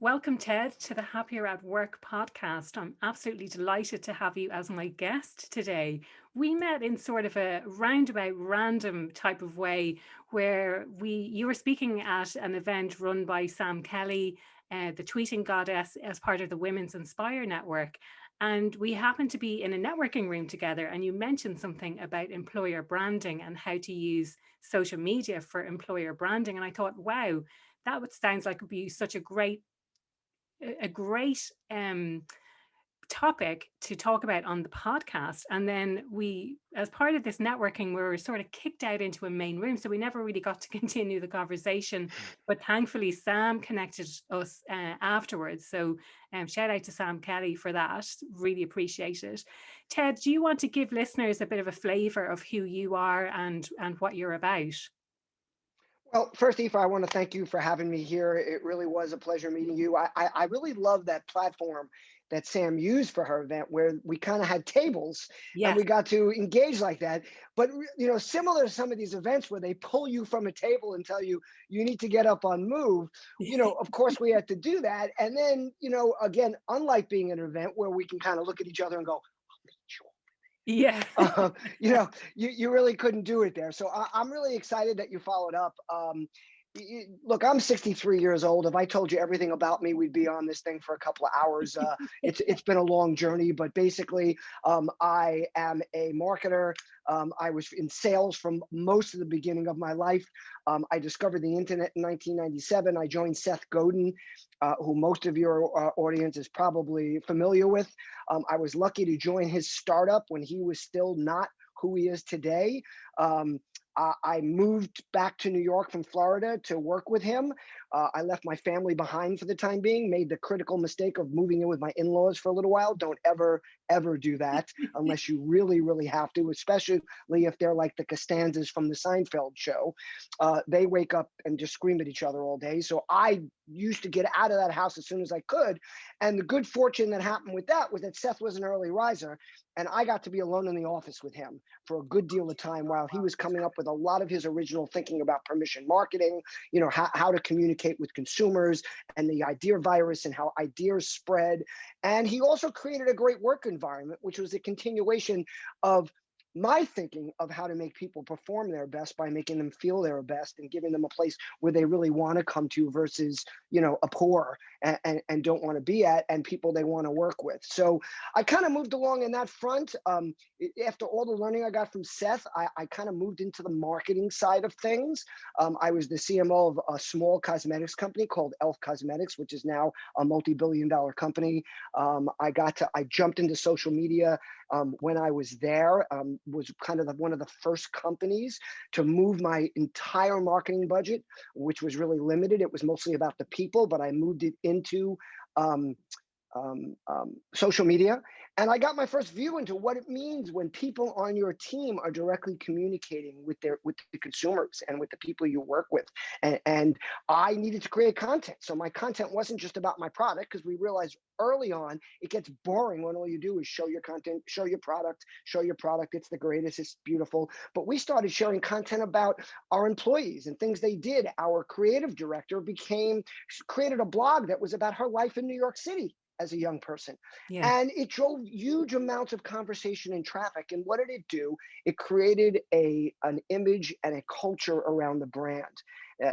Welcome, Ted, to the Happier at Work podcast. I'm absolutely delighted to have you as my guest today. We met in sort of a roundabout random type of way where you were speaking at an event run by Sam Kelly, the tweeting goddess, as part of the Women's Inspire Network. And we happened to be in a networking room together, and you mentioned something about employer branding and how to use social media for employer branding. And I thought, wow, sounds like it would be such a great topic to talk about on the podcast. And then as part of this networking, we were sort of kicked out into a main room. So we never really got to continue the conversation. But thankfully, Sam connected us afterwards. So shout out to Sam Kelly for that. Really appreciate it. Ted, do you want to give listeners a bit of a flavor of who you are and what you're about? Well, first, Aoife, I want to thank you for having me here. It really was a pleasure meeting you. I really love that platform that Sam used for her event where we kind of had tables and Yes. we got to engage like that. But, similar to some of these events where they pull you from a table and tell you, you need to get up on move, of course we had to do that. And then, again, unlike being an event where we can kind of look at each other and go, Yeah. you really couldn't do it there. So I'm really excited that you followed up. Look, I'm 63 years old. If I told you everything about me, we'd be on this thing for a couple of hours. It's been a long journey, but basically, I am a marketer. I was in sales from most of the beginning of my life. I discovered the internet in 1997. I joined Seth Godin, who most of your audience is probably familiar with. I was lucky to join his startup when he was still not who he is today. I moved back to New York from Florida to work with him. I left my family behind for the time being, made the critical mistake of moving in with my in-laws for a little while. Don't ever do that unless you really, really have to, especially if they're like the Costanzas from the Seinfeld show. They wake up and just scream at each other all day. So I used to get out of that house as soon as I could. And the good fortune that happened with that was that Seth was an early riser, and I got to be alone in the office with him for a good deal of time while he was coming up with a lot of his original thinking about permission marketing, how to communicate with consumers and the idea virus and how ideas spread. And he also created a great work environment, which was a continuation of my thinking of how to make people perform their best by making them feel their best and giving them a place where they really want to come to versus, abhor and don't want to be at, and people they want to work with. So I kind of moved along in that front. After all the learning I got from Seth, I kind of moved into the marketing side of things. I was the CMO of a small cosmetics company called Elf Cosmetics, which is now a multi-billion-dollar company. I jumped into social media when I was there. Was kind of one of the first companies to move my entire marketing budget, which was really limited. It was mostly about the people, but I moved it into um, social media. And I got my first view into what it means when people on your team are directly communicating with the consumers and with the people you work with. And I needed to create content. So my content wasn't just about my product, because we realized early on it gets boring when all you do is show your content, show your product, show your product. It's the greatest, it's beautiful. But we started sharing content about our employees and things they did. Our creative director created a blog that was about her life in New York City as a young person. Yeah. And it drove huge amounts of conversation and traffic. And what did it do? It created an image and a culture around the brand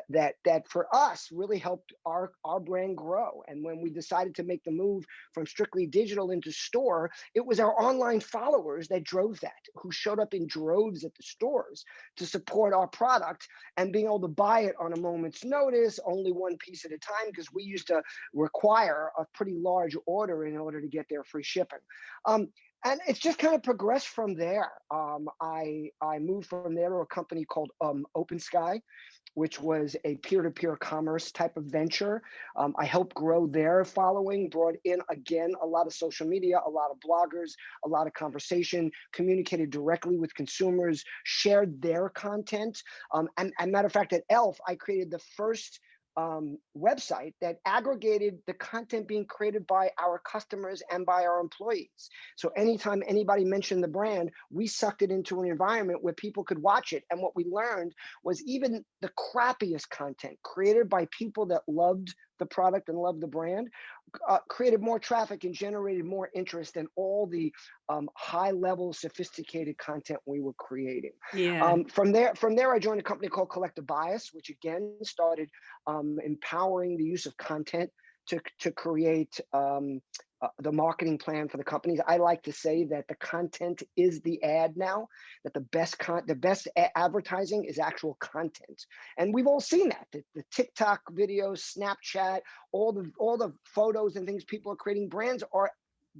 that for us really helped our brand grow. And when we decided to make the move from strictly digital into store, it was our online followers that drove that, who showed up in droves at the stores to support our product and being able to buy it on a moment's notice, only one piece at a time, because we used to require a pretty large order in order to get their free shipping. And it's just kind of progressed from there. I moved from there to a company called Open Sky, which was a peer-to-peer commerce type of venture. I helped grow their following, brought in, again, a lot of social media, a lot of bloggers, a lot of conversation, communicated directly with consumers, shared their content. And matter of fact, at Elf, I created the first website that aggregated the content being created by our customers and by our employees. So anytime anybody mentioned the brand, we sucked it into an environment where people could watch it. And what we learned was even the crappiest content created by people that loved the product and love the brand, created more traffic and generated more interest in all the high level sophisticated content we were creating. Yeah. From there, I joined a company called Collective Bias, which again started empowering the use of content to create the marketing plan for the companies. I like to say that the content is the ad now, that the best advertising is actual content. And we've all seen that. The TikTok videos, Snapchat, all the photos and things people are creating. Brands are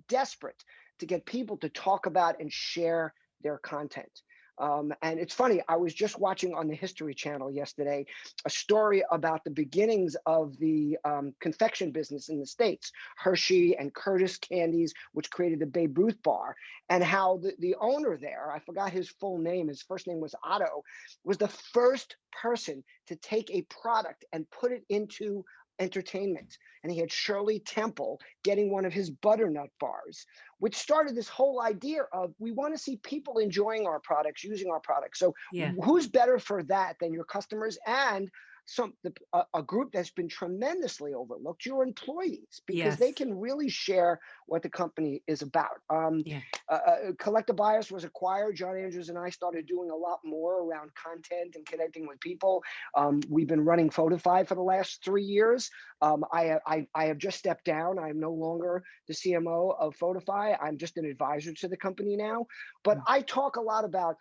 desperate to get people to talk about and share their content. And it's funny, I was just watching on the History Channel yesterday a story about the beginnings of the confection business in the States, Hershey and Curtis candies, which created the Babe Ruth bar, and how the owner there, I forgot his full name, his first name was Otto, was the first person to take a product and put it into entertainment. And he had Shirley Temple getting one of his butternut bars, which started this whole idea of we want to see people enjoying our products, using our products. So Yeah. who's better for that than your customers and a group that's been tremendously overlooked, your employees, because they Yes. can really share what the company is about. Yeah. Collective Bias was acquired. John Andrews and I started doing a lot more around content and connecting with people. We've been running Photofy for the last 3 years. I have just stepped down. I'm no longer the CMO of Photofy. I'm just an advisor to the company now. But I talk a lot about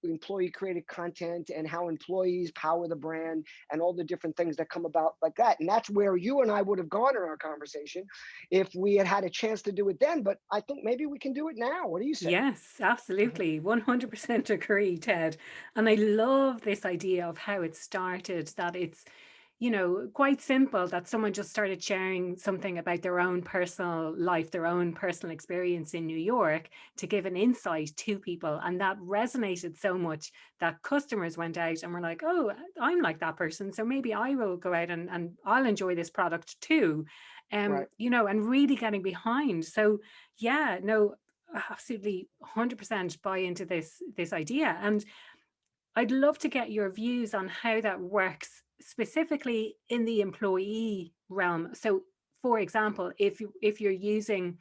employee created content and how employees power the brand and all the different things that come about like that. And that's where you and I would have gone in our conversation if we had had a chance to do it then. But I think maybe we can do it now. What do you say? Yes, absolutely. 100% agree, Ted. And I love this idea of how it started, that it's, quite simple, that someone just started sharing something about their own personal life, their own personal experience in New York to give an insight to people. And that resonated so much that customers went out and were like, oh, I'm like that person. So maybe I will go out and I'll enjoy this product too. Right. And really getting behind. So yeah, no, absolutely 100% buy into this idea. And I'd love to get your views on how that works specifically in the employee realm. So for example, if you're using,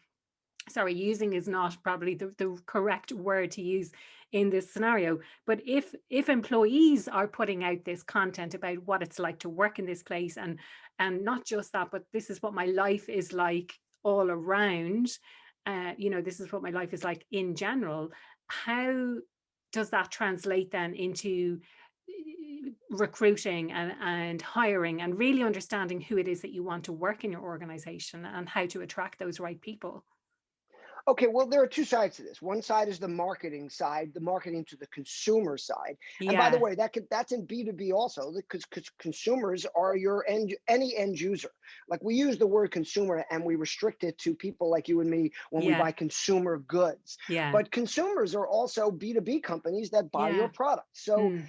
sorry, using is not probably the correct word to use in this scenario, but if employees are putting out this content about what it's like to work in this place, and not just that, but this is what my life is like all around, this is what my life is like in general, how does that translate then into recruiting and hiring and really understanding who it is that you want to work in your organization and how to attract those right people? Okay, well, there are two sides to this. One side is the marketing side, the marketing to the consumer side. And by the Yeah. way, that's in B2B also, because consumers are any end user. Like we use the word consumer and we restrict it to people like you and me when we Yeah. buy consumer goods. Yeah. But consumers are also B2B companies that buy your Yeah. product. So, Mm.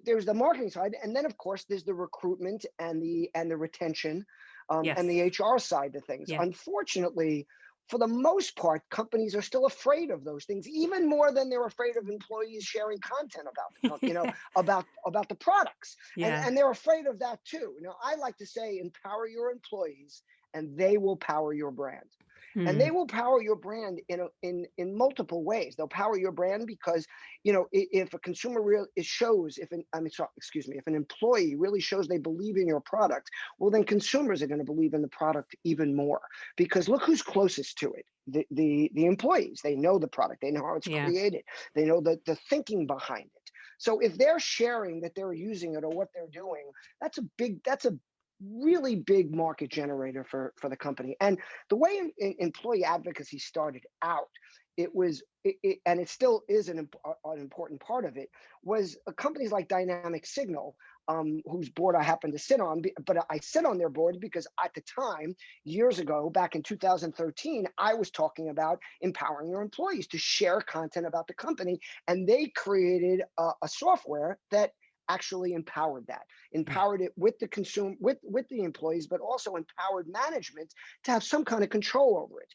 there's the marketing side, and then of course there's the recruitment and the retention, and Yes. the HR side of things. Yeah. Unfortunately, for the most part, companies are still afraid of those things, even more than they're afraid of employees sharing content about the company, about the products. And Yeah. and they're afraid of that too. I like to say, empower your employees, and they will power your brand. And they Mm. will power your brand in multiple ways. They'll power your brand because if a consumer it shows, if an employee really shows they believe in your product, well then consumers are going to believe in the product even more, because look who's closest to it. The employees. They know the product, they know how it's Yeah. created, they know the thinking behind it. So if they're sharing that they're using it or what they're doing, that's a really big market generator for the company. And the way employee advocacy started out, and it still is an important part of it, was companies like Dynamic Signal, whose board I happen to sit on, but I sit on their board because at the time, years ago, back in 2013, I was talking about empowering your employees to share content about the company, and they created a software that actually empowered that, Yeah. empowered it with the with the employees, but also empowered management to have some kind of control over it,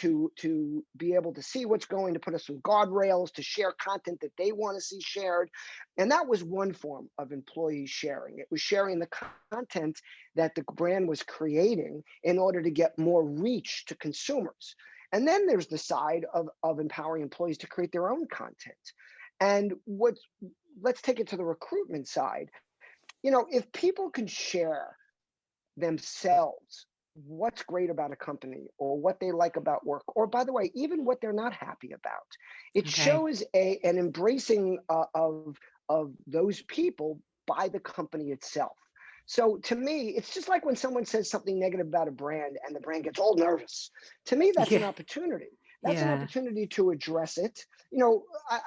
to be able to see what's going, to put us some guardrails, to share content that they want to see shared. And that was one form of employee sharing. It was sharing the content that the brand was creating in order to get more reach to consumers. And then there's the side of empowering employees to create their own content. And let's take it to the recruitment side. If people can share themselves what's great about a company or what they like about work, or by the way, even what they're not happy about, it Okay. shows an embracing of those people by the company itself. So to me, it's just like when someone says something negative about a brand and the brand gets all nervous. To me, that's an Yeah. opportunity. That's an Yeah. opportunity to address it.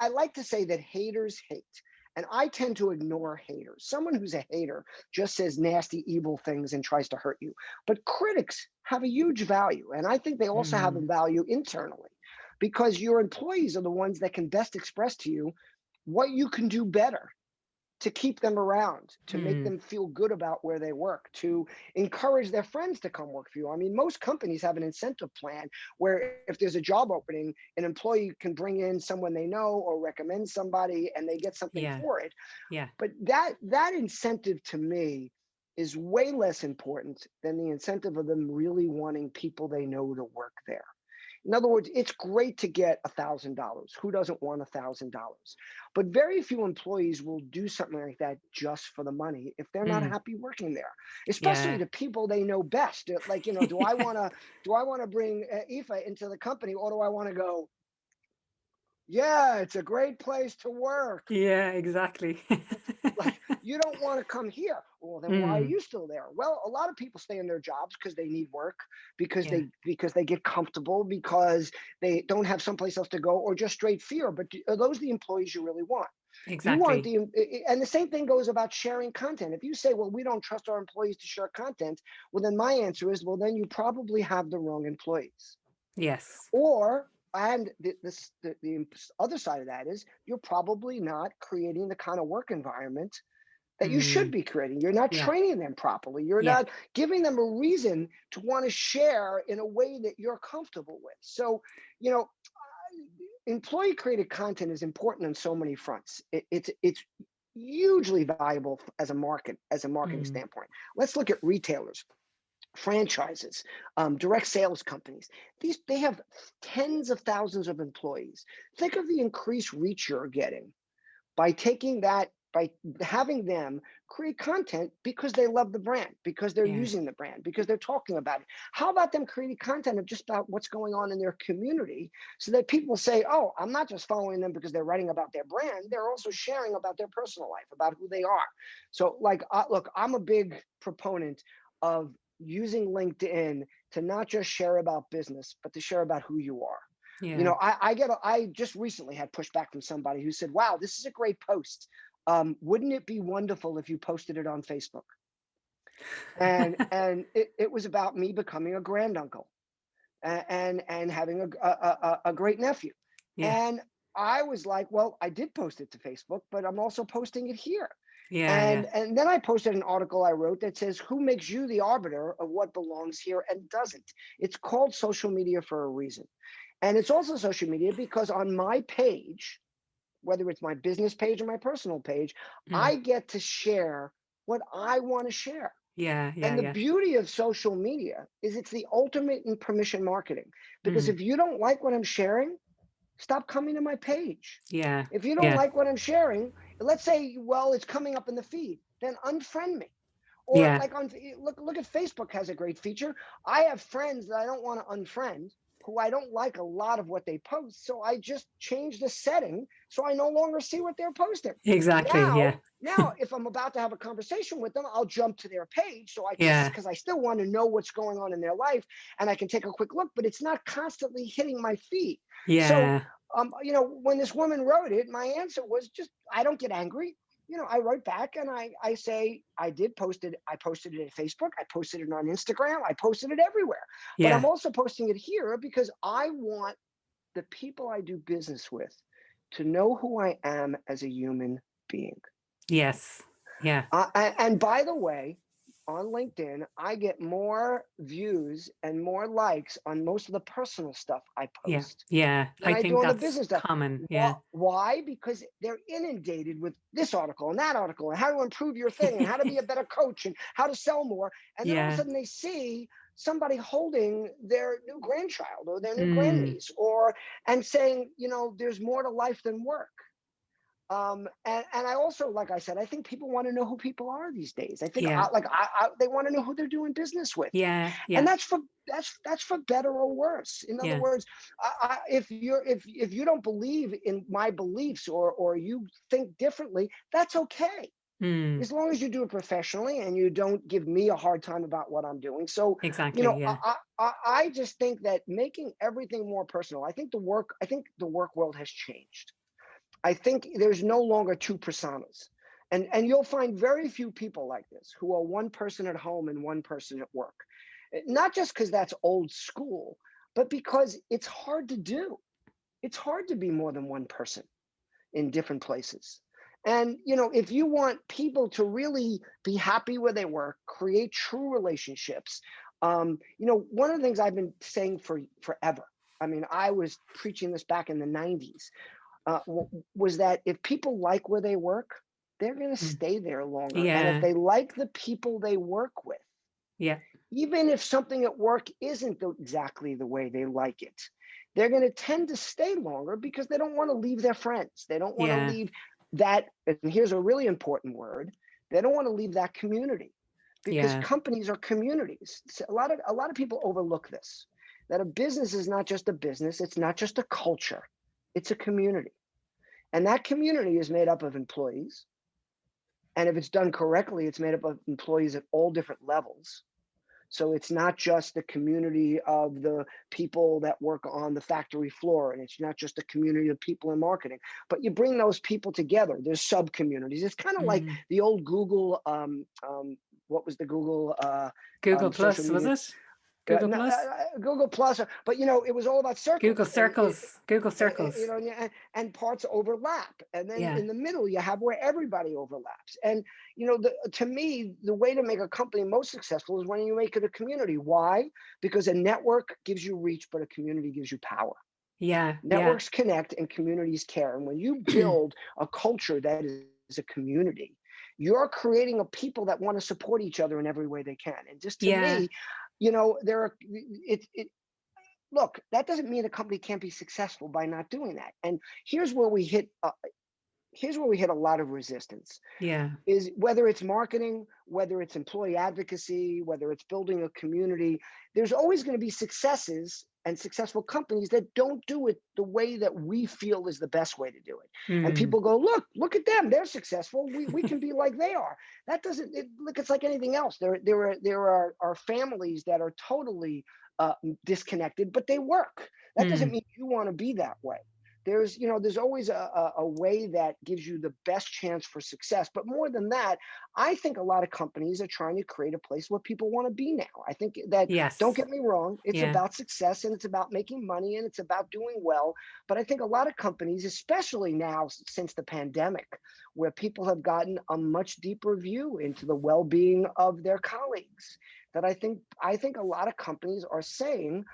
I like to say that haters hate. And I tend to ignore haters. Someone who's a hater just says nasty, evil things and tries to hurt you. But critics have a huge value. And I think they also have a Mm. value internally, because your employees are the ones that can best express to you what you can do better to keep them around, to make Mm. them feel good about where they work, to encourage their friends to come work for you. I mean, most companies have an incentive plan where if there's a job opening, an employee can bring in someone they know or recommend somebody and they get something Yeah. for it. Yeah. But that incentive to me is way less important than the incentive of them really wanting people they know to work there. In other words, it's great to get $1,000. Who doesn't want $1,000? But very few employees will do something like that just for the money if they're not Mm. happy working there, especially Yeah. the people they know best. Like, do I want to bring Aoife into the company, or do I want to go, yeah, it's a great place to work. Yeah, exactly. Like, you don't want to come here. Well, then why are Mm. you still there? Well, a lot of people stay in their jobs because they need work, because Yeah, they get comfortable, because they don't have someplace else to go, or just straight fear. But are those the employees you really want? You want exactly. and the same thing goes about sharing content. If you say, well, we don't trust our employees to share content, well, then my answer is, well, then you probably have the wrong employees. Yes. Or, and the other side of that is, you're probably not creating the kind of work environment that you should Mm. be creating. You're not Yeah. training them properly. You're Yeah. not giving them a reason to want to share in a way that you're comfortable with. So, you know, employee created content is important on so many fronts. It's hugely valuable as a marketing Mm. standpoint. Let's look at retailers, franchises, direct sales companies. They have tens of thousands of employees. Think of the increased reach you're getting by having them create content because they love the brand, because they're Yeah. using the brand, because they're talking about it. How about them creating content of just about what's going on in their community, so that people say, oh, I'm not just following them because they're writing about their brand, they're also sharing about their personal life, about who they are. So, like, look, I'm a big proponent of using LinkedIn to not just share about business, but to share about who you are. Yeah. I just recently had pushback from somebody who said, wow, this is a great post. Wouldn't it be wonderful if you posted it on Facebook? And it was about me becoming a granduncle, and having a great nephew. Yeah. And I was like, well, I did post it to Facebook, but I'm also posting it here. Yeah. Yeah. And then I posted an article I wrote that says, who makes you the arbiter of what belongs here and doesn't? It's called social media for a reason. And it's also social media because on my page, whether it's my business page or my personal page, Mm. I get to share what I want to share. Yeah. Yeah. And the Yeah. beauty of social media is it's the ultimate in permission marketing. Because Mm. if you don't like what I'm sharing, stop coming to my page. Yeah. If you don't Yeah. like what I'm sharing, let's say, well, it's coming up in the feed, then unfriend me. Or Yeah. like look at Facebook has a great feature. I have friends that I don't want to unfriend, who I don't like a lot of what they post. So I just change the setting so I no longer see what they're posting. Exactly. Now, Yeah. now if I'm about to have a conversation with them, I'll jump to their page so I can, Yeah. because I still want to know what's going on in their life, and I can take a quick look, but it's not constantly hitting my feed. So Yeah. when this woman wrote it, my answer was just, I don't get angry. I write back and I say, I did post it. I posted it at Facebook. I posted it on Instagram. I posted it everywhere. But I'm Yeah. also posting it here because I want the people I do business with to know who I am as a human being. Yes. Yeah. And by the way, on LinkedIn, I get more views and more likes on most of the personal stuff I Yeah. post Yeah. than I I do think on the that's business stuff. common. Yeah. Why? Because they're inundated with this article and that article and how to improve your thing and how to be a better coach and how to sell more. And then all of a Yeah. sudden they see somebody holding their new grandchild or their new Mm. grandniece and saying, there's more to life than work. And I also, like I said, I think people want to know who people are these days. I think Yeah. they want to know who they're doing business with, Yeah. and Yeah. that's for better or worse. In other Yeah. words, if you don't believe in my beliefs or you think differently, that's okay, Mm. as long as you do it professionally and you don't give me a hard time about what I'm doing. So, Exactly. Yeah. I just think that making everything more personal. I think the work world has changed. I think there's no longer two personas. And you'll find very few people like this who are one person at home and one person at work. Not just because that's old school, but because it's hard to do. It's hard to be more than one person in different places. And if you want people to really be happy where they work, create true relationships, one of the things I've been saying for forever. I mean, I was preaching this back in the 90s, was that if people like where they work, they're going to Mm. stay there longer. And if Yeah. they like the people they work with, Yeah. even if something at work isn't exactly the way they like it, they're going to tend to stay longer because they don't want to leave their friends. They don't want to Yeah. leave that. And here's a really important word. They don't want to leave that community, because Yeah. companies are communities. So a lot of people overlook this, that a business is not just a business. It's not just a culture. It's a community. And that community is made up of employees. And if it's done correctly, it's made up of employees at all different levels. So it's not just the community of the people that work on the factory floor, and it's not just a community of people in marketing, but you bring those people together. There's sub communities. It's kind of like Mm. the old Google, what was the Google Google social Plus, was media? it? Google Plus? Google Plus, but it was all about Google circles, and Circles. Google Circles. and parts overlap, and then Yeah. in the middle you have where everybody overlaps. And to me, the way to make a company most successful is when you make it a community. Why? Because a network gives you reach, but a community gives you power. Yeah. Yeah. Networks connect and communities care. And when you build a culture that is a community, you're creating a people that want to support each other in every way they can. And just to Yeah. me, there are look, that doesn't mean a company can't be successful by not doing that. And here's where we hit a lot of resistance, Yeah. is whether it's marketing, whether it's employee advocacy, whether it's building a community. There's always going to be successes and successful companies that don't do it the way that we feel is the best way to do it. And Mm. people go, look at them, they're successful, we can be like they are. That doesn't look, it's like anything else. There are families that are totally disconnected, but they work. That doesn't Mm. mean you want to be that way. There's always a way that gives you the best chance for success. But more than that, I think a lot of companies are trying to create a place where people want to be now. I think that, don't Yes. get me wrong, it's Yeah. about success and it's about making money and it's about doing well. But I think a lot of companies, especially now since the pandemic, where people have gotten a much deeper view into the well-being of their colleagues, that I think a lot of companies are saying,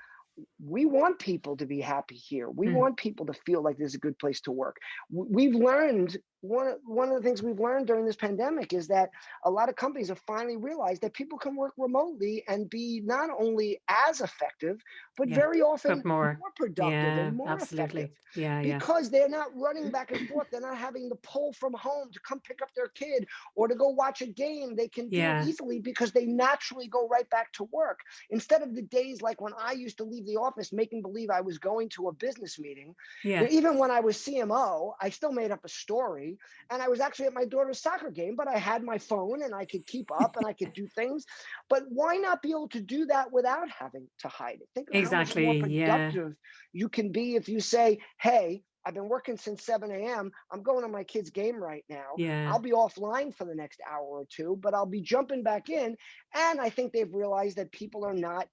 we want people to be happy here. We Mm. want people to feel like this is a good place to work. We've learned, one of the things we've learned during this pandemic is that a lot of companies have finally realized that people can work remotely and be not only as effective, but Yeah. very often But more. more productive and Yeah. more effective, Absolutely. Yeah. Yeah. because they're not running back and forth. They're not having to pull from home to come pick up their kid or to go watch a game. They can do it Yeah. easily because they naturally go right back to work. Instead of the days like when I used to leave the office making believe I was going to a business meeting. Yeah. Even when I was CMO, I still made up a story, and I was actually at my daughter's soccer game, but I had my phone and I could keep up and I could do things. But why not be able to do that without having to hide it? Think of how much more Exactly. Yeah. productive you can be if you say, hey, I've been working since 7 a.m. I'm going to my kid's game right now. Yeah. I'll be offline for the next hour or two, but I'll be jumping back in. And I think they've realized that people are not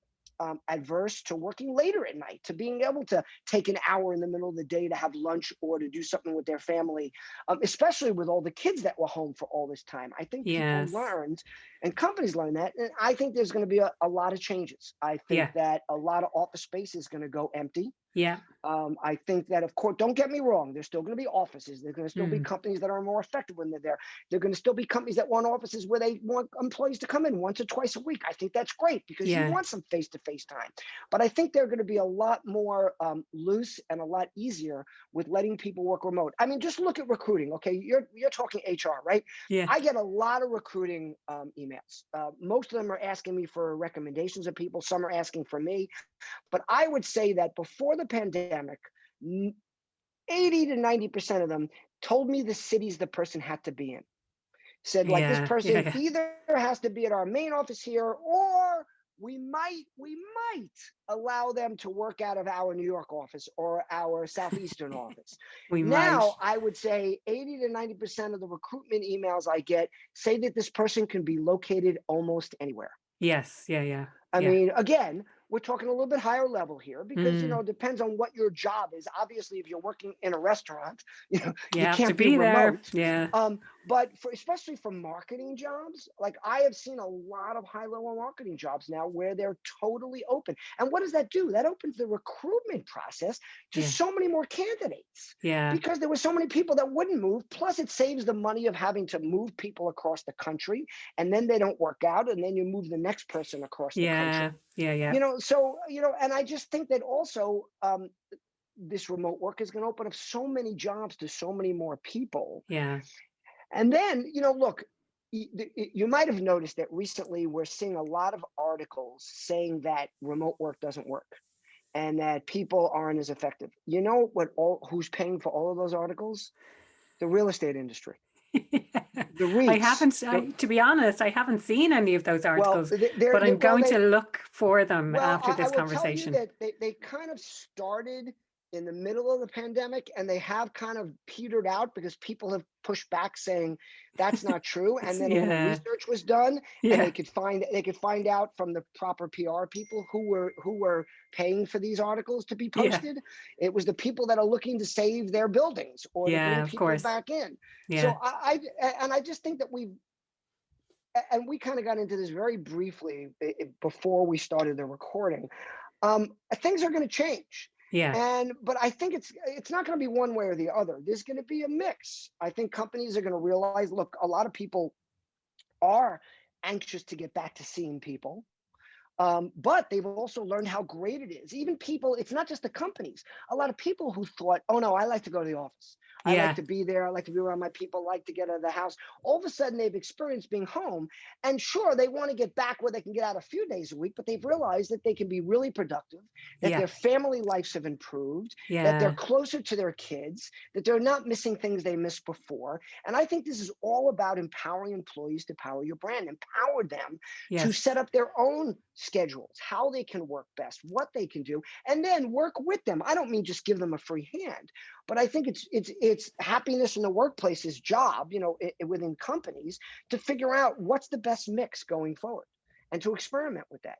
adverse to working later at night, to being able to take an hour in the middle of the day to have lunch or to do something with their family, especially with all the kids that were home for all this time. I think people Yes. learned and companies learned that. And I think there's going to be a lot of changes. I think Yeah. that a lot of office space is going to go empty. Yeah. I think that, of course, don't get me wrong, there's still going to be offices. There's going to still be Mm. companies that are more effective when they're there. There are going to still be companies that want offices where they want employees to come in once or twice a week. I think that's great because you Yeah. want some face-to-face time. But I think they're going to be a lot more loose and a lot easier with letting people work remote. I mean, just look at recruiting. Okay, you're talking HR, right? Yeah. I get a lot of recruiting emails. Most of them are asking me for recommendations of people. Some are asking for me. But I would say that before the pandemic, 80 to 90% of them told me the cities the person had to be in. Said, like, this Yeah. Yeah. person Yeah. either has to be at our main office here, or we might allow them to work out of our New York office or our Southeastern office. We might. Now, I would say 80 to 90% of the recruitment emails I get say that this person can be located almost anywhere. Yes. Yeah. Yeah. I Yeah. mean, again, we're talking a little bit higher level here because, Mm. it depends on what your job is. Obviously, if you're working in a restaurant, You you have to can't be be there. remote. Yeah. But especially for marketing jobs, like I have seen a lot of high level marketing jobs now where they're totally open. And what does that do? That opens the recruitment process to Yeah. so many more candidates Yeah. because there were so many people that wouldn't move. Plus, it saves the money of having to move people across the country, and then they don't work out, and then you move the next person across the country. Yeah. Yeah. Yeah. And I just think that also this remote work is going to open up so many jobs to so many more people. Yeah. And then, look, you might have noticed that recently we're seeing a lot of articles saying that remote work doesn't work and that people aren't as effective. You know who's paying for all of those articles? The real estate industry, the I REITs. haven't, to be honest, I haven't seen any of those Well, articles, they're, but they I'm well going they to look for them Well, after I this will tell you conversation. that they kind of started in the middle of the pandemic and they have kind of petered out because people have pushed back saying that's not true. And then a little Yeah. research was done and Yeah. they could find out from the proper PR people who were paying for these articles to be Yeah. posted. It was the people that are looking to save their buildings or to Yeah. bring Of people course. back in. Yeah. So I just think that we kind of got into this very briefly before we started the recording. Things are going to change. Yeah. But I think it's not going to be one way or the other. There's going to be a mix. I think companies are going to realize, look, a lot of people are anxious to get back to seeing people. But they've also learned how great it is. Even people, it's not just the companies. A lot of people who thought, oh no, I like to go to the office. I like Yeah. to be there. I like to be around my people. I like to get out of the house. All of a sudden, they've experienced being home. And sure, they want to get back where they can get out a few days a week, but they've realized that they can be really productive, that Yeah. their family lives have improved, that they're Yeah. closer to their kids, that they're not missing things they missed before. And I think this is all about empowering employees to power your brand, empower them to set Yes. up their own schedules, how they can work best, what they can do, and then work with them. I don't mean just give them a free hand, but I think it's happiness in the workplace's job, within companies to figure out what's the best mix going forward and to experiment with that.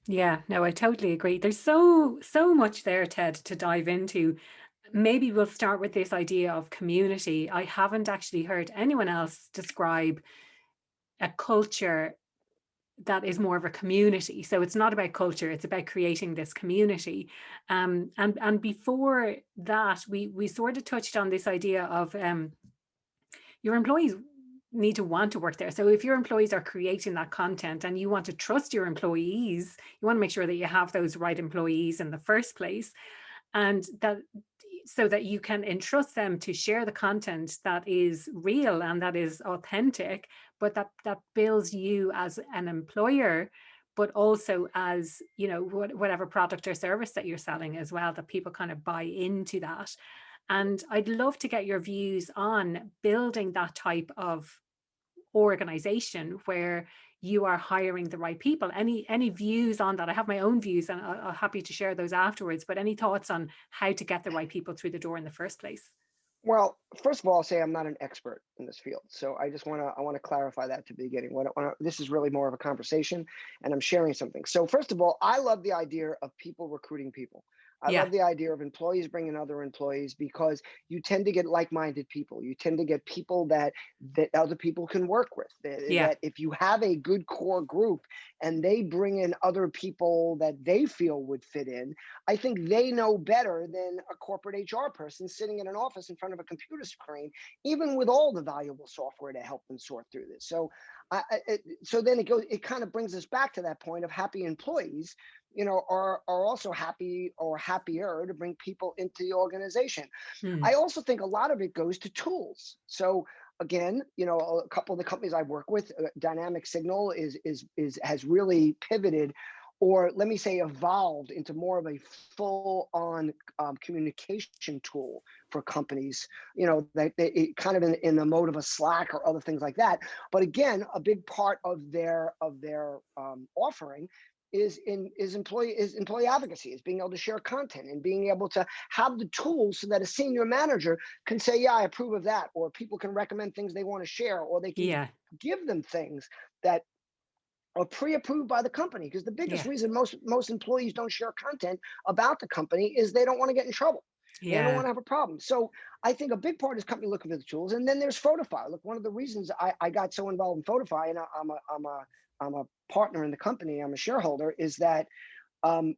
Yeah. No, I totally agree. There's so much there, Ted, to dive into. Maybe we'll start with this idea of community. I haven't actually heard anyone else describe a culture that is more of a community. So it's not about culture, it's about creating this community. And before that, we sort of touched on this idea of your employees need to want to work there. So if your employees are creating that content and you want to trust your employees, you want to make sure that you have those right employees in the first place, and that so that you can entrust them to share the content that is real and that is authentic, but that builds you as an employer, but also as whatever product or service that you're selling as well, that people kind of buy into that. And I'd love to get your views on building that type of organization where you are hiring the right people. Any views on that? I have my own views and I'm happy to share those afterwards, but any thoughts on how to get the right people through the door in the first place? Well, first of all, I'll say I'm not an expert in this field. So I want to clarify that to the beginning. This is really more of a conversation and I'm sharing something. So first of all, I love the idea of people recruiting people. I Yeah. love the idea of employees bringing other employees because you tend to get like-minded people. You tend to get people that other people can work with. Yeah. That if you have a good core group and they bring in other people that they feel would fit in, I think they know better than a corporate HR person sitting in an office in front of a computer screen, even with all the valuable software to help them sort through this. So, so then it kind of brings us back to that point of happy employees, are also happy or happier to bring people into the organization. Mm. I also think a lot of it goes to tools. So again, a couple of the companies I work with, Dynamic Signal is has really pivoted, or let me say evolved into more of a full-on communication tool for companies. It kind of in the mode of a Slack or other things like that. But again, a big part of their offering is employee advocacy, is being able to share content and being able to have the tools so that a senior manager can say, yeah, I approve of that, or people can recommend things they want to share, or they can Yeah. give them things that are pre-approved by the company. Because the biggest Yeah. reason most employees don't share content about the company is they don't want to get in trouble. They don't want Yeah. to have a problem. So I think a big part is company looking for the tools. And then there's Photofy. Look, one of the reasons I got so involved in Photofy, and I'm a partner in the company, I'm a shareholder, is that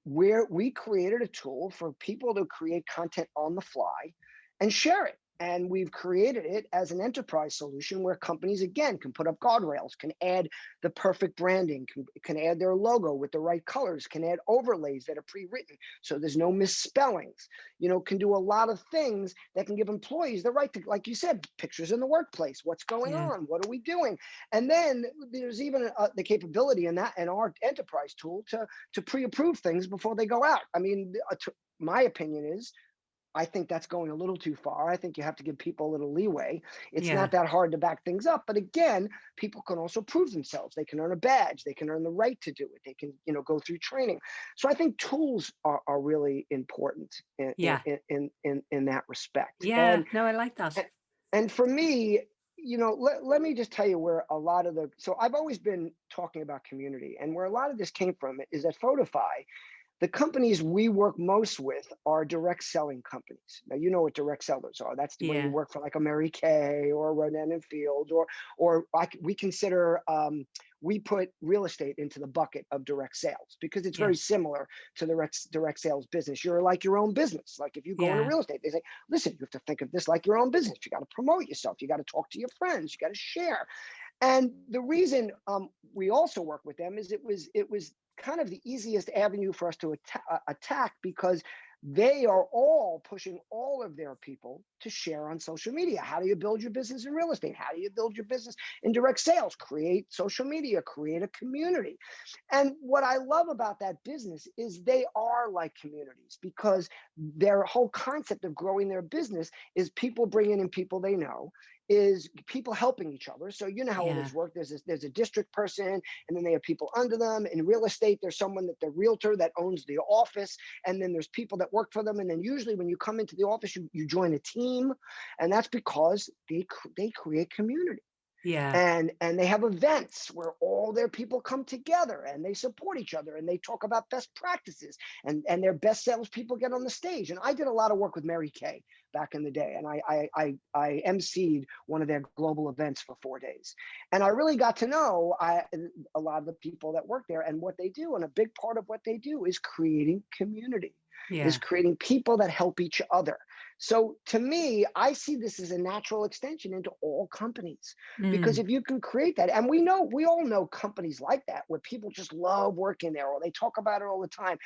where we created a tool for people to create content on the fly and share it. And we've created it as an enterprise solution where companies, again, can put up guardrails, can add the perfect branding, can add their logo with the right colors, can add overlays that are pre-written so there's no misspellings, can do a lot of things that can give employees the right to, like you said, pictures in the workplace, what's going Yeah. on, what are we doing? And then there's even the capability in our enterprise tool to pre-approve things before they go out. I mean, my opinion is I think that's going a little too far. I think you have to give people a little leeway. It's Yeah. not that hard to back things up. But again, people can also prove themselves. They can earn a badge. They can earn the right to do it. They can, go through training. So I think tools are really important Yeah. in that respect. Yeah. No, I like that. And for me, let me just tell you where a lot of so I've always been talking about community, and where a lot of this came from is that Photofy, the companies we work most with are direct selling companies. Now, you know what direct sellers are. That's when you Yeah. work for like a Mary Kay or Ronan and Fields, we consider, we put real estate into the bucket of direct sales because it's Yeah. very similar to the direct sales business. You're like your own business. Like if you go into Yeah. real estate, they say, listen, you have to think of this like your own business. You got to promote yourself. You got to talk to your friends. You got to share. And the reason we also work with them is it was kind of the easiest avenue for us to attack because they are all pushing all of their people to share on social media. How do you build your business in real estate? How do you build your business in direct sales? Create social media, create a community. And what I love about that business is they are like communities because their whole concept of growing their business is people bringing in people they know, is people helping each other. So you know how all Yeah. these work. There's a district person, and then they have people under them. In real estate, there's someone that the realtor that owns the office, and then there's people that work for them. And then usually when you come into the office, you join a team, and that's because they create community. Yeah. And they have events where all their people come together and they support each other and they talk about best practices, and their best salespeople get on the stage. And I did a lot of work with Mary Kay back in the day, and I emceed one of their global events for 4 days, and I really got to know a lot of the people that work there and what they do. And a big part of what they do is creating community, is Yeah. creating people that help each other. So to me, I see this as a natural extension into all companies. Because Mm. if you can create that, and we all know companies like that where people just love working there or they talk about it all the time.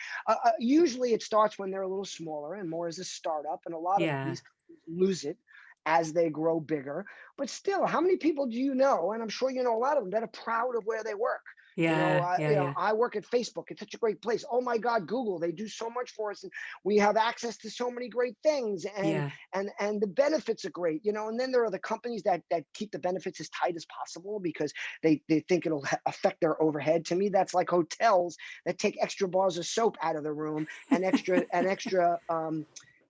Usually it starts when they're a little smaller and more as a startup. And a lot of Yeah. these companies lose it as they grow bigger. But still, how many people do you know? And I'm sure you know a lot of them that are proud of where they work. Yeah. Yeah. Yeah. I work at Facebook. It's such a great place. Oh my God, Google, they do so much for us, and we have access to so many great things, Yeah. and the benefits are great. And then there are the companies that keep the benefits as tight as possible because they think it'll affect their overhead. To me, that's like hotels that take extra bars of soap out of the room and extra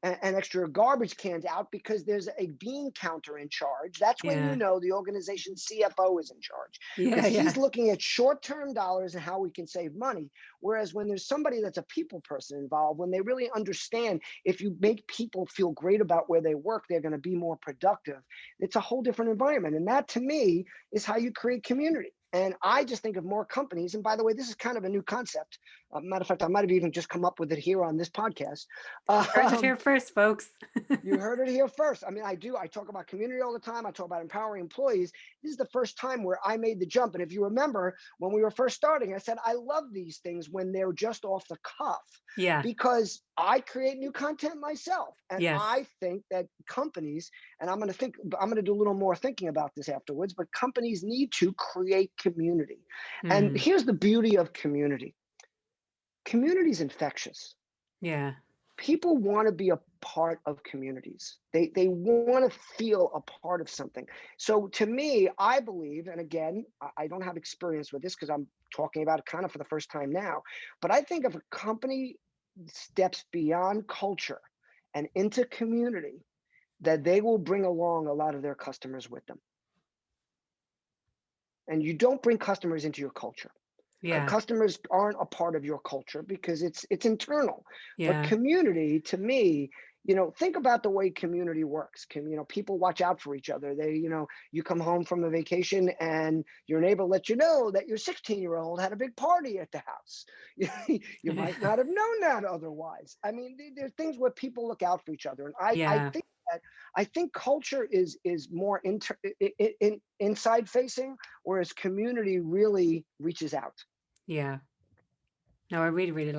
and extra garbage cans out because there's a bean counter in charge. That's when you Yeah. know the organization's CFO is in charge, Yeah. because Yeah. he's looking at short-term dollars and how we can save money. Whereas when there's somebody that's a people person involved, when they really understand if you make people feel great about where they work, they're going to be more productive. It's a whole different environment. And that to me is how you create community. And I just think of more companies. And by the way, this is kind of a new concept. Matter of fact, I might have even just come up with it here on this podcast. Heard it Um, here first, folks. you heard it here first. I mean, I do. I talk about community all the time. I talk about empowering employees. This is the first time where I made the jump. And if you remember, when we were first starting, I said, I love these things when they're just off the cuff, Yeah. because I create new content myself. And Yes. I think that companies, and I'm going to do a little more thinking about this afterwards, but companies need to create community. And Mm. here's the beauty of community. Community is infectious. Yeah. People want to be a part of communities. They want to feel a part of something. So to me, I believe, and again, I don't have experience with this because I'm talking about it kind of for the first time now, but I think if a company steps beyond culture and into community, that they will bring along a lot of their customers with them. And you don't bring customers into your culture. Yeah. Customers aren't a part of your culture because it's internal. But Yeah. community, to me, think about the way community works. People watch out for each other. You come home from a vacation and your neighbor lets you know that your 16-year-old had a big party at the house. You might not have known that otherwise. I mean, there's things where people look out for each other, and Yeah. I think culture is more inside facing, whereas community really reaches out. Yeah. No, I really, really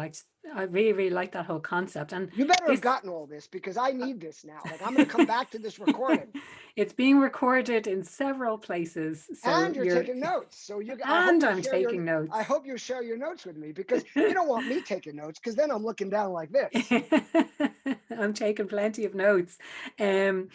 like that whole concept. And You better have this, gotten all this because I need this now. Like, I'm going to come back to this recording. it's being recorded in several places. So And you're you're, taking notes. So and I'm taking I notes. hope you share your notes with me, because you don't want me taking notes, because then I'm looking down like this. I'm taking plenty of notes. Um,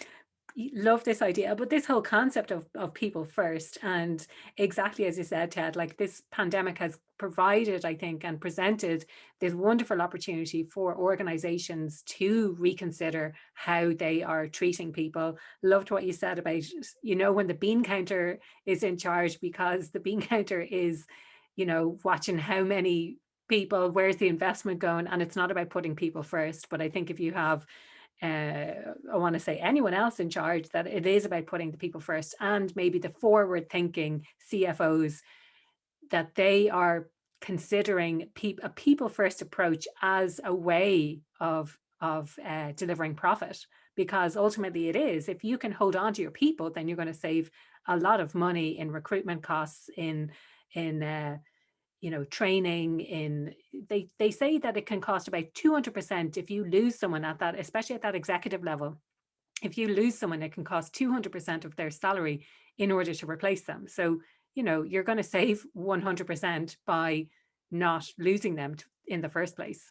love this idea, but this whole concept of people first, and exactly as you said, Ted, like this pandemic has provided, I think, and presented this wonderful opportunity for organizations to reconsider how they are treating people. Loved what you said about, when the bean counter is in charge, because the bean counter is, watching how many people, where's the investment going, and it's not about putting people first. But I think if you have I want to say anyone else in charge, that it is about putting the people first, and maybe the forward thinking CFOs, that they are considering a people first approach as a way of delivering profit, because ultimately it is, if you can hold on to your people, then you're going to save a lot of money in recruitment costs, in training. They say that it can cost about 200% if you lose someone at that, especially at that executive level. If you lose someone, it can cost 200% of their salary in order to replace them. So, you're going to save 100% by not losing them in the first place.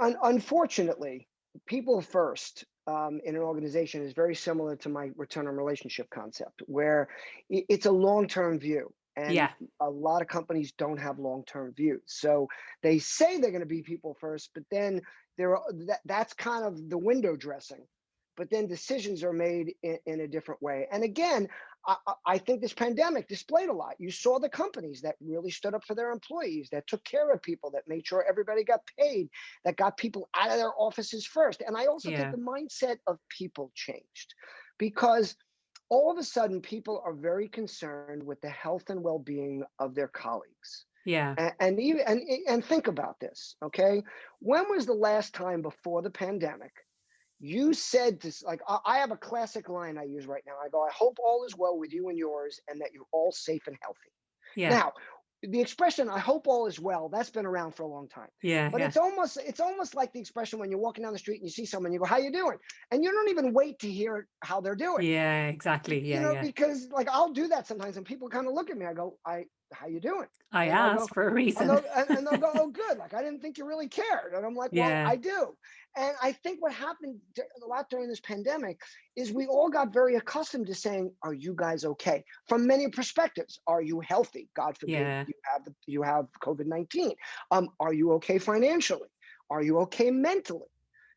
Unfortunately, people first in an organization is very similar to my return on relationship concept, where it's a long-term view. And Yeah. a lot of companies don't have long-term views. So they say they're going to be people first, but then that's kind of the window dressing. But then decisions are made in a different way. And again, I think this pandemic displayed a lot. You saw the companies that really stood up for their employees, that took care of people, that made sure everybody got paid, that got people out of their offices first. And I also think Yeah. the mindset of people changed, because all of a sudden people are very concerned with the health and well-being of their colleagues. Yeah. And think about this, okay? When was the last time before the pandemic you said this? Like, I have a classic line I use right now. I go, I hope all is well with you and yours, and that you're all safe and healthy. Yeah. Now, the expression "I hope all is well," that's been around for a long time. Yeah. But Yeah. it's almost like the expression when you're walking down the street and you see someone, you go, "How you doing?" And you don't even wait to hear how they're doing. Yeah. Exactly. Yeah. Yeah. Because like I'll do that sometimes, and people kind of look at me. I go, how you doing?" I And I go, asked for a and reason. they'll go, "Oh, good. Like, I didn't think you really cared." And I'm like, "Well, Yeah. I do." And I think what happened a lot during this pandemic is we all got very accustomed to saying, "Are you guys okay?" From many perspectives. Are you healthy? God forbid Yeah. you have COVID-19. Are you okay financially? Are you okay mentally?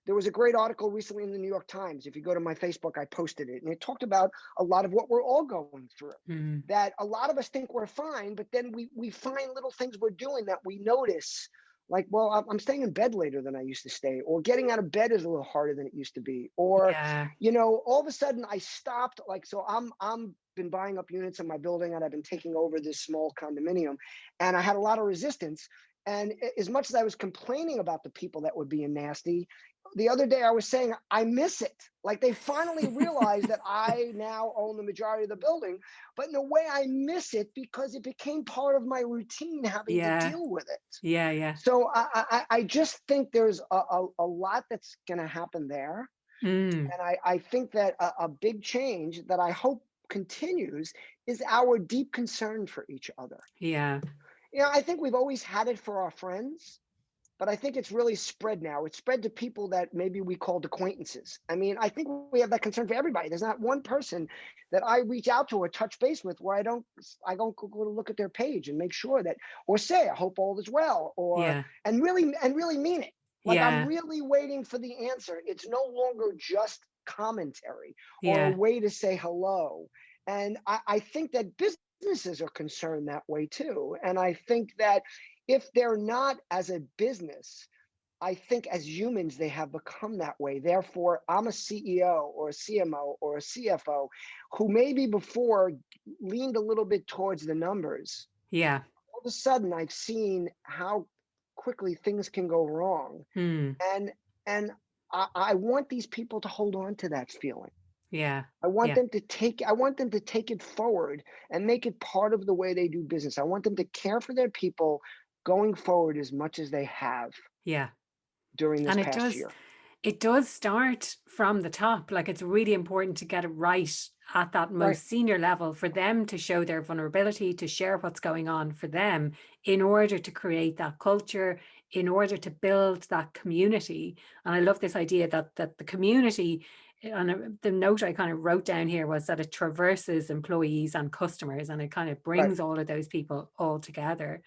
There was a great article recently in the New York Times. If you go to my Facebook, I posted it, and it talked about a lot of what we're all going through. Mm. That a lot of us think we're fine, but then we find little things we're doing that we notice, like, well, I'm staying in bed later than I used to stay, or getting out of bed is a little harder than it used to be, or, Yeah. all of a sudden I stopped. Like, so I'm been buying up units in my building, and I've been taking over this small condominium, and I had a lot of resistance. And as much as I was complaining about the people that were being nasty, the other day I was saying, I miss it. Like, they finally realized that I now own the majority of the building, but in a way I miss it because it became part of my routine having to Yeah. deal with it. Yeah. Yeah. So I just think there's a lot that's going to happen there. Mm. And I think that a big change that I hope continues is our deep concern for each other. Yeah. I think we've always had it for our friends, but I think it's really spread now. It's spread to people that maybe we called acquaintances. I mean, I think we have that concern for everybody. There's not one person that I reach out to or touch base with where I don't go to look at their page and make sure that, or say, I hope all is well, or, Yeah. and really mean it. Like, I'm Yeah. really waiting for the answer. It's no longer just commentary or a Yeah. way to say hello. And I think that businesses are concerned that way too. And I think that if they're not as a business, I think as humans, they have become that way. Therefore, I'm a CEO or a CMO or a CFO who maybe before leaned a little bit towards the numbers. Yeah. All of a sudden, I've seen how quickly things can go wrong. Mm. And I want these people to hold on to that feeling. Yeah. I want Yeah. them to take it forward and make it part of the way they do business. I want them to care for their people going forward as much as they have Yeah. during this And past year. it does start from the top. Like, it's really important to get it right at that Right, most senior level for them to show their vulnerability, to share what's going on for them in order to create that culture, in order to build that community. And I love this idea that the community, and the note I kind of wrote down here was that it traverses employees and customers, and it kind of right. brings all of those people all together.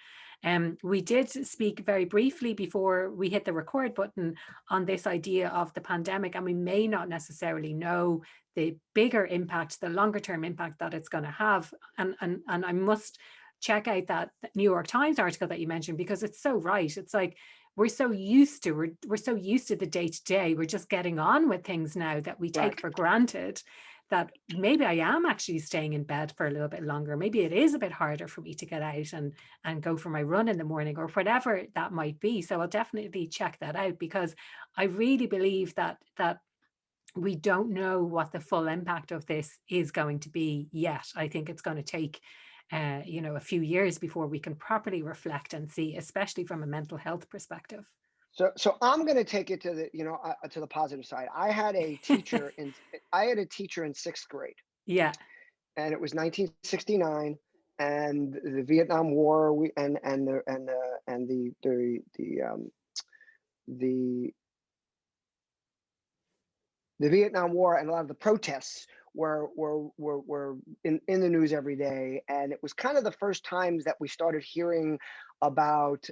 We did speak very briefly before we hit the record button on this idea of the pandemic, and we may not necessarily know the bigger impact, the longer term impact that it's going to have. And I must check out that New York Times article that you mentioned, because it's so right. It's like we're so used to we're so used to the day to day. We're just getting on with things now that we Right. take for granted, that maybe I am actually staying in bed for a little bit longer. Maybe it is a bit harder for me to get out and go for my run in the morning, or whatever that might be. So I'll definitely check that out, because I really believe that we don't know what the full impact of this is going to be yet. I think it's going to take a few years before we can properly reflect and see, especially from a mental health perspective. So I'm going to take it to the positive side. I had a teacher in sixth grade, Yeah. and it was 1969, and the Vietnam War. The the Vietnam War and a lot of the protests were in the news every day, and it was kind of the first times that we started hearing about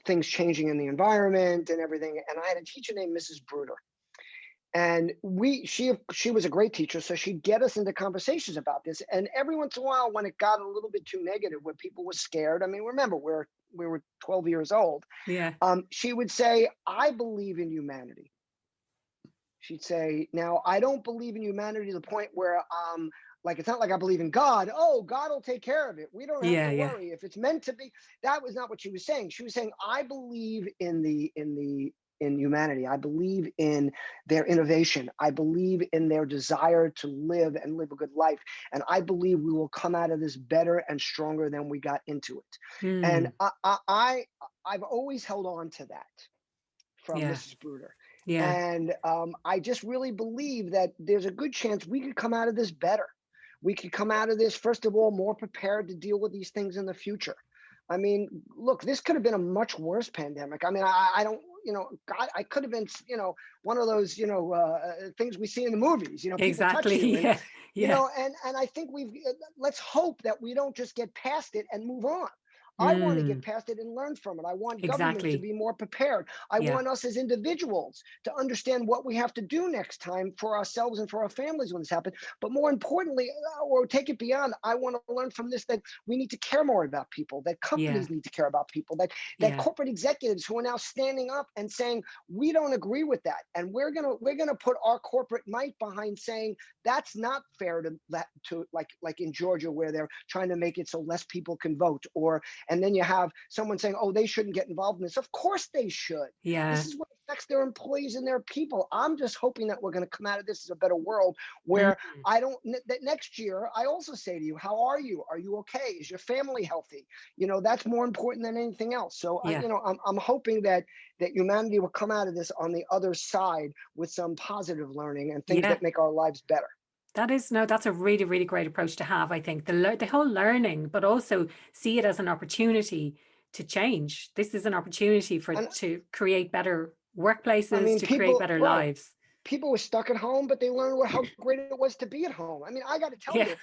things changing in the environment and everything. And I had a teacher named Mrs. Bruder, and she was a great teacher, so she'd get us into conversations about this. And every once in a while, when it got a little bit too negative, where people were scared, I mean, remember we were 12 years old, Yeah. she would say, "I believe in humanity." She'd say, "Now, I don't believe in humanity to the point where like, it's not like I believe in God. Oh, God will take care of it. We don't have Yeah. to Yeah. worry if it's meant to be." That was not what she was saying. She was saying, "I believe in humanity. I believe in their innovation. I believe in their desire to live and live a good life. And I believe we will come out of this better and stronger than we got into it." And Mm. I've always held on to that from Yeah. Mrs. Bruder. Yeah. And I just really believe that there's a good chance we could come out of this better. We could come out of this, first of all, more prepared to deal with these things in the future. I mean, look, this could have been a much worse pandemic. I mean, I don't, God, I could have been, one of those, things we see in the movies, people touch Exactly. you, and, Yeah. Yeah. and I think let's hope that we don't just get past it and move on. I want to get Mm, past it and learn from it. I want governments to exactly. be more prepared. I Yeah. want us as individuals to understand what we have to do next time for ourselves and for our families when this happens. But more importantly, or take it beyond, I want to learn from this that we need to care more about people, that Yeah. companies need to care about people, that Yeah. corporate executives who are now standing up and saying, we don't agree with that. And we're gonna put our corporate might behind saying that's not fair to like in Georgia where they're trying to make it so less people can vote, or and then you have someone saying, oh, they shouldn't get involved in this. Of course they should. Yeah. This is what affects their employees and their people. I'm just hoping that we're going to come out of this as a better world Mm, where I don't, that next year, I also say to you, how are you? Are you okay? Is your family healthy? That's more important than anything else. So yeah. I'm hoping that humanity will come out of this on the other side with some positive learning and things Yeah. that make our lives better. That is, no, that's a really, really great approach to have, I think. The whole learning, but also see it as an opportunity to change. This is an opportunity And to create better I workplaces, mean, to create people, better right. lives. People were stuck at home, but they learned how great it was to be at home. I mean, I got to tell Yeah. you,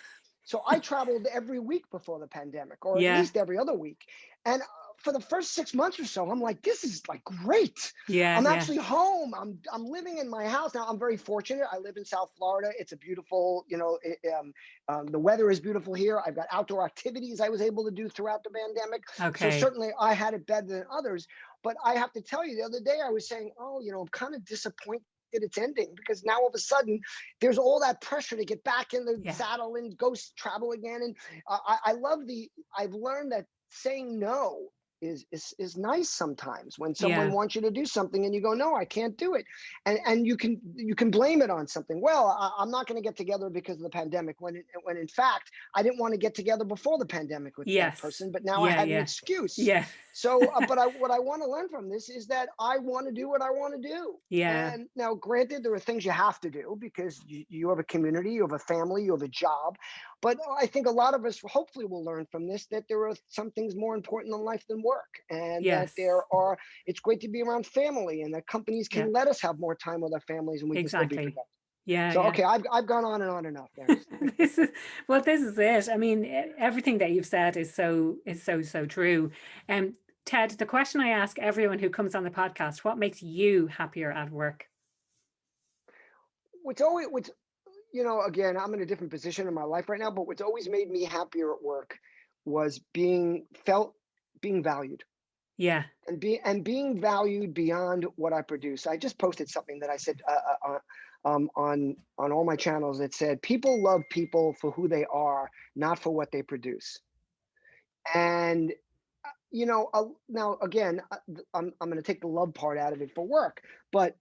so I traveled every week before the pandemic, or at Yeah. least every other week. And for the first 6 months or so, I'm like, this is like great. Yeah. I'm Yeah. actually home. I'm living in my house now. I'm very fortunate. I live in South Florida. It's a beautiful, the weather is beautiful here. I've got outdoor activities I was able to do throughout the pandemic. So Okay. certainly I had it better than others. But I have to tell you, the other day I was saying, oh, I'm kind of disappointed it's ending, because now all of a sudden there's all that pressure to get back in the Yeah. saddle and go travel again. And I've learned that saying no is nice sometimes when someone Yeah. wants you to do something and you go, no, I can't do it. And you can blame it on something. Well, I'm not going to get together because of the pandemic, when in fact I didn't want to get together before the pandemic with that Yes. person, but now I Yeah. had an Yeah. excuse. Yeah. So, but what I want to learn from this is that I want to do what I want to do. Yeah. And now, granted, there are things you have to do because you have a community, you have a family, you have a job. But I think a lot of us hopefully will learn from this that there are some things more important in life than work, and that Yes. it's great to be around family, and that companies Yeah. can let us have more time with our families and we can still be Exactly. productive. Yeah. So, Yeah. okay, I've gone on enough there. This is this is it. I mean, everything that you've said is so true. And Ted, the question I ask everyone who comes on the podcast: what makes you happier at work? What's again, I'm in a different position in my life right now, but what's always made me happier at work was being valued, Yeah. and being valued beyond what I produce. I just posted something that I said on all my channels that said, people love people for who they are, not for what they produce. And now again, I'm going to take the love part out of it for work, but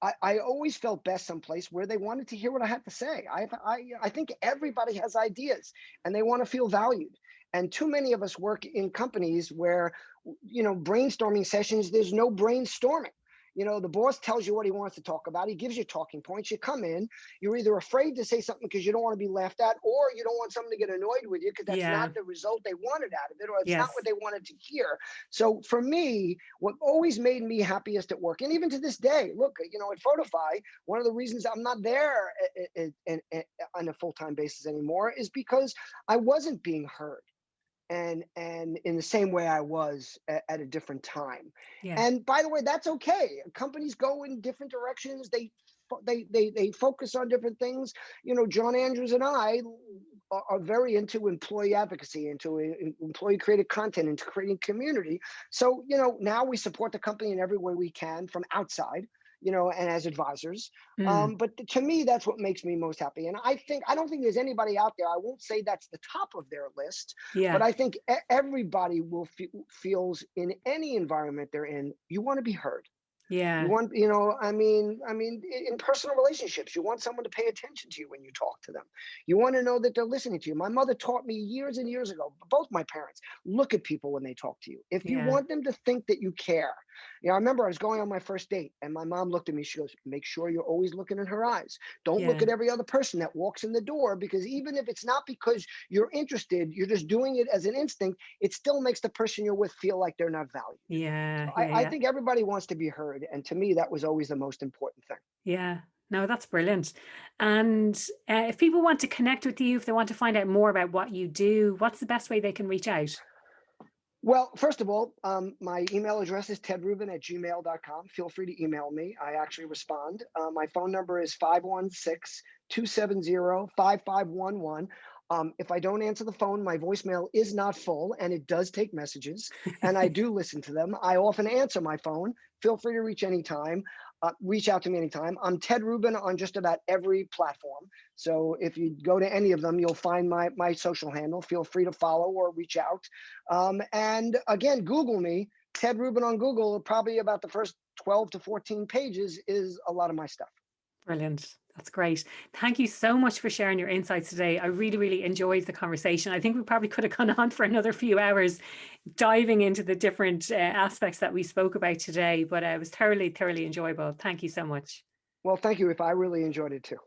I always felt best someplace where they wanted to hear what I had to say. I think everybody has ideas and they want to feel valued. And too many of us work in companies where, brainstorming sessions, there's no brainstorming. The boss tells you what he wants to talk about. He gives you talking points. You come in, you're either afraid to say something because you don't want to be laughed at, or you don't want someone to get annoyed with you because that's not Yeah. the result they wanted out of it, or it's not what Yes. they wanted to hear. So for me, what always made me happiest at work, and even to this day, look, at Photofy, one of the reasons I'm not there on a full-time basis anymore is because I wasn't being heard, and in the same way I was at a different time. Yeah. And by the way, that's okay. Companies go in different directions. They focus on different things. John Andrews and I are very into employee advocacy, into employee created content, into creating community. So now we support the company in every way we can from outside, and as advisors. Mm. But to me, that's what makes me most happy. And I don't think there's anybody out there. I won't say that's the top of their list, but Yeah. I think everybody feels in any environment they're in, you want to be heard. You Yeah. want, in personal relationships, you want someone to pay attention to you when you talk to them. You want to know that they're listening to you. My mother taught me years and years ago, both my parents, look at people when they talk to you. If you Yeah. want them to think that you care. I remember I was going on my first date and my mom looked at me. She goes, make sure you're always looking in her eyes. Don't look Yeah. at every other person that walks in the door, because even if it's not because you're interested, you're just doing it as an instinct, it still makes the person you're with feel like they're not valued. Yeah. I, Yeah. I Yeah. think everybody wants to be heard. And to me, that was always the most important thing. Yeah. No, that's brilliant. And if people want to connect with you, if they want to find out more about what you do, what's the best way they can reach out? Well, first of all, my email address is tedrubin@gmail.com. Feel free to email me. I actually respond. My phone number is 516-270-5511. If I don't answer the phone, my voicemail is not full and it does take messages and I do listen to them. I often answer my phone. Feel free to reach out to me anytime. I'm Ted Rubin on just about every platform. So if you go to any of them, you'll find my social handle. Feel free to follow or reach out. And again, Google me, Ted Rubin on Google. Probably about the first 12 to 14 pages is a lot of my stuff. Brilliant. That's great. Thank you so much for sharing your insights today. I really, really enjoyed the conversation. I think we probably could have gone on for another few hours diving into the different aspects that we spoke about today, but it was thoroughly, thoroughly enjoyable. Thank you so much. Well, thank you. If I really enjoyed it too.